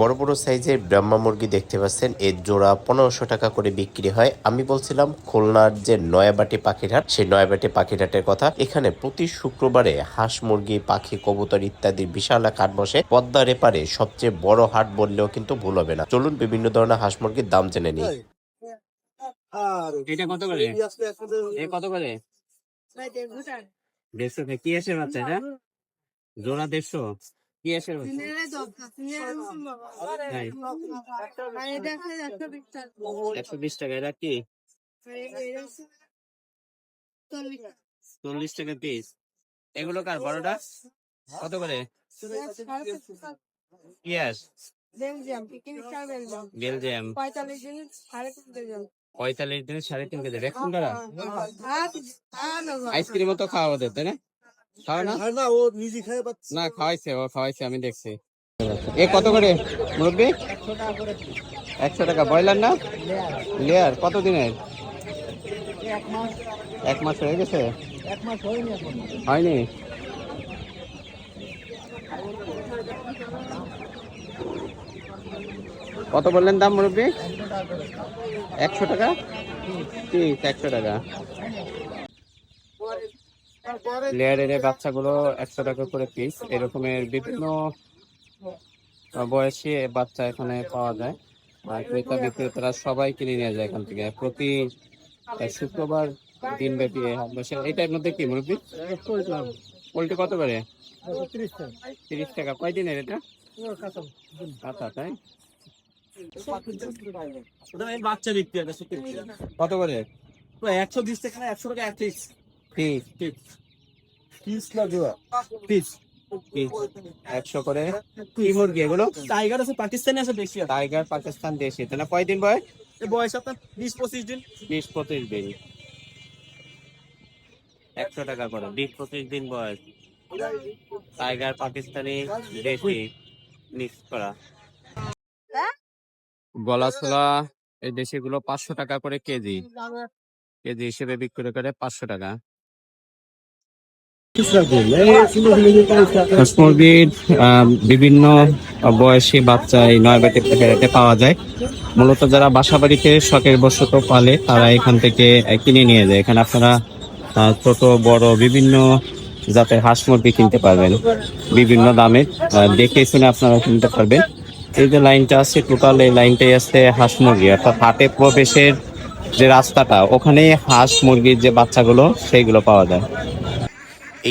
বড় বড় সাইজের ব্রাহ্মা মুরগি দেখতে পাচ্ছেন, এর জোড়া 1500 টাকা করে বিক্রি হয়। আমি বলছিলাম খুলনার যে নয়াবাটি পাখির হাট, সেই নয়াবাটি পাখির হাটের কথা। এখানে প্রতি শুক্রবারে হাঁস, মুরগি, পাখি, কবুতর ইত্যাদির বিশাল এক হাট বসে। পদ্মার এপারে সবচেয়ে বড় হাট বললেও কিন্তু ভুল হবে না। চলুন বিভিন্ন ধরনের হাঁস মুরগির দাম জেনে নিই। এটা কত করে? কত করে? 150 কি আসে বাচ্চা? এটা জোড়া 150 কি আসে বাচ্চা? 120 টাকা। এটা কি 40 টাকা পিস? এগুলো কার? বড়টা কত করে? ইয়াস বেলজিয়াম 45 দিনে 3.5 কেজি। ভ্যাকসিন করা আইসক্রিম তো খাওয়া ওদের, তাই না? খাওয়া না, ও নিজে খায় না? খাওয়াইছে, ও খাওয়াইছে, আমি দেখছি। এ কত করে মুরব্বি? 100 টাকা। ব্রয়লার না লেয়ার? কত দিনের? 1 মাস হয়ে গেছে? হয়নি? কত বললেন দাম মুরব্বি? 100 টাকা ঠিক। 100 টাকা লেয়ারের বাচ্চাগুলো 100 টাকা করে পিস। এরকমের বিভিন্ন বয়সী বাচ্চা এখানে পাওয়া যায়, আর ক্রেতা বিক্রেতারা সবাই কিনে নিয়ে যায় এখান থেকে। প্রতি শুক্রবার দিন ব্যাপী হাট বসে। এই টাইম মধ্যে কি মুরব্বি? পোল্ট্রি কত করে? 30 টাকা। কয় দিনের এটা? আচ্ছা, তাই? বাচ্চা বিক্রি কত করে? 120 টাকা। 100 টাকা এক পিস। পিস না জোড়া? পিস 100 করে। কি মুরগি এগুলো? টাইগার আছে, পাকিস্তানি আছে, দেশি আছে। টাইগার পাকিস্তান দেশি। তাহলে কয়দিন বয়স? বয়স আপনার 20-25 দিন। 20-25 দিন 100 টাকা করে। 20-25 দিন বয়স। টাইগার পাকিস্তানি দেশি মিক্স করা। গলাছলা এই দেশিগুলো 500 টাকা করে কেজি। কেজি হিসেবে বিক্রি করে 500 টাকা। হাঁস মুরগির বিভিন্ন বয়সী বাচ্চা এই নয়াবাটি প্যাকেটে পাওয়া যায়। মূলত যারা বাসা বাড়িতে শখের বশত পালে তারা এখান থেকে কিনে নিয়ে যায়। এখানে আপনারা ছোট বড় বিভিন্ন জাতের হাঁস মুরগি কিনতে পারবেন বিভিন্ন দামে। দেখে শুনে আপনারা কিনতে পারবেন। এই যে লাইনটা আছে, টোটাল এই লাইনটাই আছে হাঁস মুরগি, অর্থাৎ হাটে প্রবেশের যে রাস্তাটা, ওখানে হাঁস মুরগির যে বাচ্চাগুলো সেইগুলো পাওয়া যায়।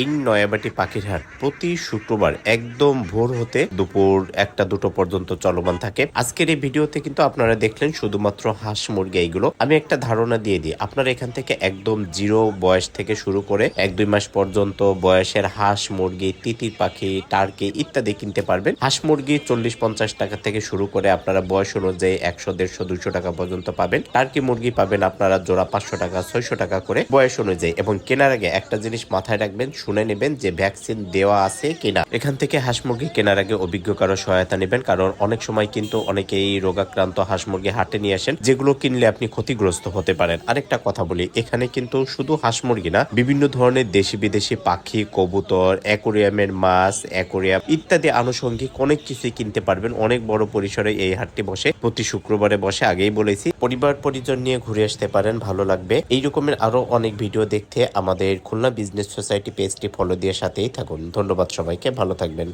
এই নয়াবাটি পাখির হাট প্রতি শুক্রবার একদম ভোর হতে দুপুর 1-2 পর্যন্ত চলমান থাকে। আজকের এই ভিডিওতে কিন্তু আপনারা দেখলেন শুধুমাত্র হাঁস মুরগি এইগুলো। আমি একটা ধারণা দিয়ে দিই, আপনারা এখান থেকে একদম জিরো বয়স থেকে শুরু করে 1-2 মাস পর্যন্ত বয়সের হাঁস মুরগি, তিতির পাখি, টার্কি ইত্যাদি কিনতে পারবেন। হাঁস মুরগি 40-50 টাকা থেকে শুরু করে আপনারা বয়স অনুযায়ী 100, 150, 200 টাকা পর্যন্ত পাবেন। টার্কি মুরগি পাবেন আপনারা জোড়া 500 টাকা, 600 টাকা করে বয়স অনুযায়ী। এবং কেনার আগে একটা জিনিস মাথায় রাখবেন, শুনে নেবেন যে ভ্যাকসিন দেওয়া আছে কিনা। এখান থেকে হাঁস মুরগি কেনার আগে অভিজ্ঞ কারো সহায়তা নেবেন, কারণ অনেক সময় কিন্তু অনেকেই রোগাক্রান্ত হাঁস মুরগি হাটে নিয়ে আসেন, যেগুলো কিনলে আপনি ক্ষতিগ্রস্ত হতে পারেন। আরেকটা কথা বলি, এখানে কিন্তু শুধু হাঁস মুরগি না, বিভিন্ন ধরনের দেশি বিদেশি পাখি, কবুতর, অ্যাকোরিয়ামের মাছ, অ্যাকোরিয়াম ইত্যাদি আনুষঙ্গিক অনেক কিছুই কিনতে পারবেন। অনেক বড় পরিসরে এই হাটটি বসে, প্রতি শুক্রবারে বসে। আগেই বলেছি, পরিবার পরিজন নিয়ে ঘুরে আসতে পারেন, ভালো লাগবে। এই রকমের আরো অনেক ভিডিও দেখতে আমাদের খুলনা বিজনেস সোসাইটি পেজটি ফলো দিয়ে সাথেই থাকুন। ধন্যবাদ সবাইকে, ভালো থাকবেন।